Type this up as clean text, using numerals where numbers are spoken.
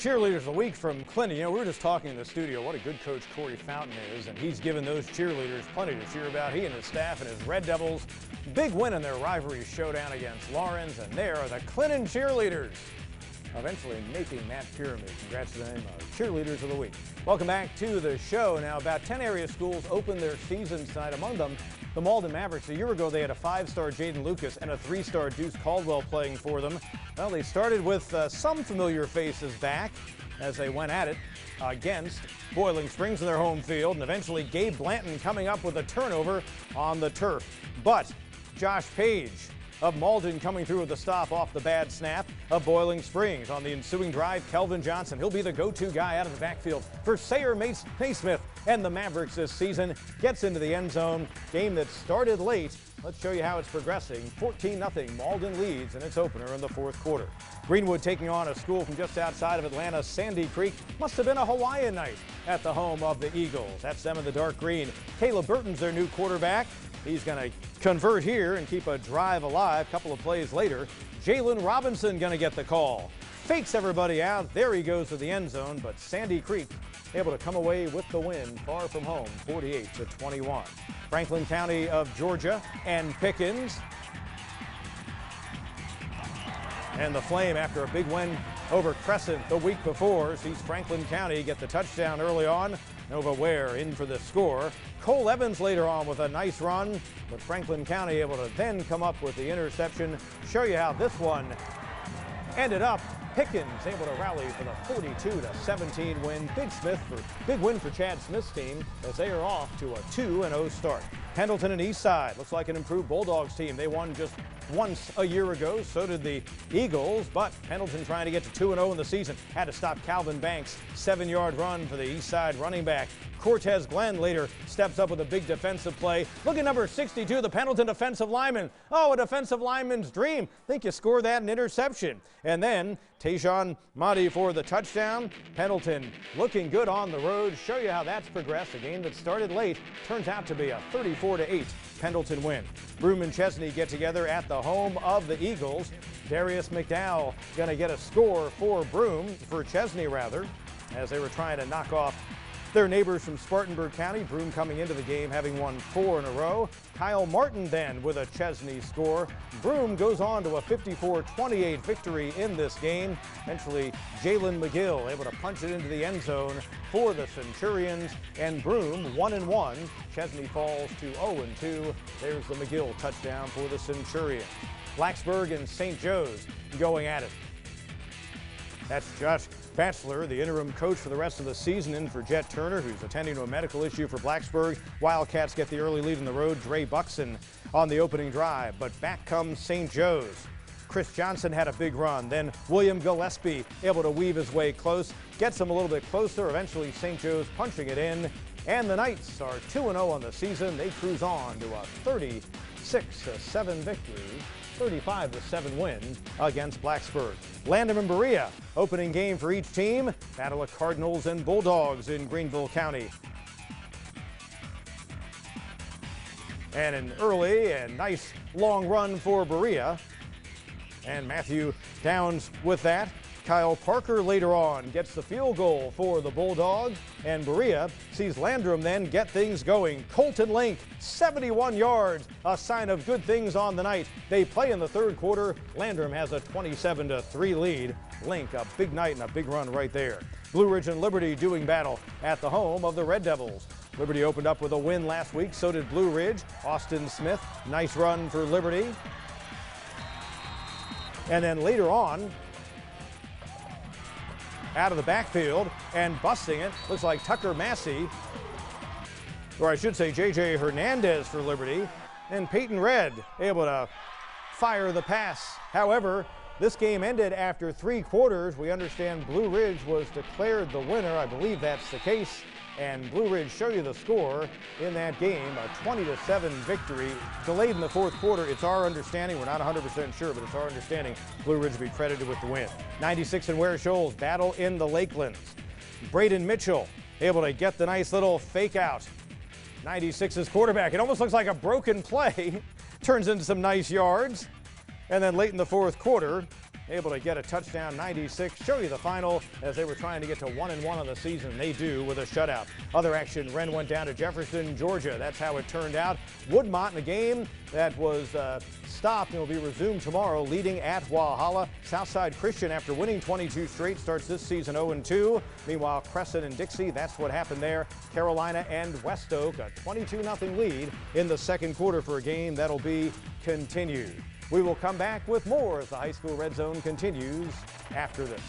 Cheerleaders of the week from Clinton. You know, we were just talking in the studio what a good coach Corey Fountain is, and he's given those cheerleaders plenty to cheer about. He and his staff and his Red Devils. Big win in their rivalry showdown against Lawrence, and there are the Clinton Cheerleaders eventually making that pyramid. Congrats to them, Cheerleaders of the week. Welcome back to the show. Now, about 10 area schools opened their season tonight. Among them, the Malden Mavericks. A year ago, they had a 5-star Jaden Lucas and a 3-star Deuce Caldwell playing for them. Well, they started with some familiar faces back as they went at it against Boiling Springs in their home field, and eventually Gabe Blanton coming up with a turnover on the turf. But Josh Page of Malden coming through with the stop off the bad snap of Boiling Springs. On the ensuing drive, Kelvin Johnson, he'll be the go-to guy out of the backfield for Sayre Naismith, and the Mavericks this season gets into the end zone. Game that started late. Let's show you how it's progressing. 14-0 Malden leads in its opener in the fourth quarter. Greenwood taking on a school from just outside of Atlanta, Sandy Creek. Must have been a Hawaiian night at the home of the Eagles. That's them in the dark green. Caleb Burton's their new quarterback. He's going to convert here and keep a drive alive. A couple of plays later, Jalen Robinson going to get the call. Fakes everybody out. There he goes to the end zone, but Sandy Creek able to come away with the win far from home, 48-21. Franklin County of Georgia and Pickens. And the Flame, after a big win over Crescent the week before, sees Franklin County get the touchdown early on. Nova Ware in for the score. Cole Evans later on with a nice run, but Franklin County able to then come up with the interception. Show you how this one ended up. Pickens able to rally for the 42-17 win. Big win for Chad Smith's team as they are off to a 2-0 start. Pendleton and Eastside looks like an improved Bulldogs team. They won just once a year ago. So did the Eagles, but Pendleton trying to get to 2-0 in the season. Had to stop Calvin Banks. 7-yard run for the Eastside running back. Cortez Glenn later steps up with a big defensive play. Look at number 62, the Pendleton defensive lineman. Oh, a defensive lineman's dream. Think you score that an interception. And then Tajon Mahdi for the touchdown. Pendleton looking good on the road. Show you how that's progressed. A game that started late turns out to be a 34-8 Pendleton win. Broome and Chesney get together at the home of the Eagles. Darius McDowell going to get a score for Chesney rather, as they were trying to knock off their neighbors from Spartanburg County. Broome coming into the game having won 4 in a row. Kyle Martin then with a Chesney score. Broome goes on to a 54-28 victory in this game. Eventually, Jalen McGill able to punch it into the end zone for the Centurions, and Broome 1-1. Chesney falls to 0-2. There's the McGill touchdown for the Centurions. Blacksburg and St. Joe's going at it. That's Josh Batchelor, the interim coach for the rest of the season, in for Jet Turner, who's attending to a medical issue for Blacksburg. Wildcats get the early lead in the road. Dre Buxton on the opening drive, but back comes St. Joe's. Chris Johnson had a big run. Then William Gillespie able to weave his way close, gets him a little bit closer. Eventually, St. Joe's punching it in. And the Knights are 2-0 on the season. They cruise on to a 36-7 victory. 35-7 win against Blacksburg. Landham and Berea, opening game for each team. Battle of Cardinals and Bulldogs in Greenville County. And an early and nice long run for Berea. And Matthew Downs with that. Kyle Parker later on gets the field goal for the Bulldogs, and Berea sees Landrum then get things going. Colton Link, 71 yards, a sign of good things on the night. They play in the third quarter. Landrum has a 27-3 lead. Link, a big night and a big run right there. Blue Ridge and Liberty doing battle at the home of the Red Devils. Liberty opened up with a win last week, so did Blue Ridge. Austin Smith, nice run for Liberty. And then later on, out of the backfield and busting it, looks like Tucker Massey, or I should say J.J. Hernandez for Liberty, and Peyton Red able to fire the pass. However, this game ended after 3 quarters. We understand Blue Ridge was declared the winner. I believe that's the case. And Blue Ridge show you the score in that game, a 20-7 victory. Delayed in the fourth quarter. It's our understanding, we're not 100% sure, but it's our understanding Blue Ridge will be credited with the win. 96 and Ware Shoals battle in the Lakelands. Braden Mitchell able to get the nice little fake out. 96's quarterback. It almost looks like a broken play. Turns into some nice yards. And then late in the fourth quarter, able to get a touchdown, 96. Show you the final as they were trying to get to 1-1 on the season. They do with a shutout. Other action, Wren went down to Jefferson, Georgia. That's how it turned out. Woodmont in a game that was stopped and will be resumed tomorrow, leading at Walhalla. Southside Christian, after winning 22 straight, starts this season 0-2. Meanwhile, Crescent and Dixie, that's what happened there. Carolina and West Oak, a 22-0 lead in the second quarter for a game that'll be continued. We will come back with more as the high school Red Zone continues after this.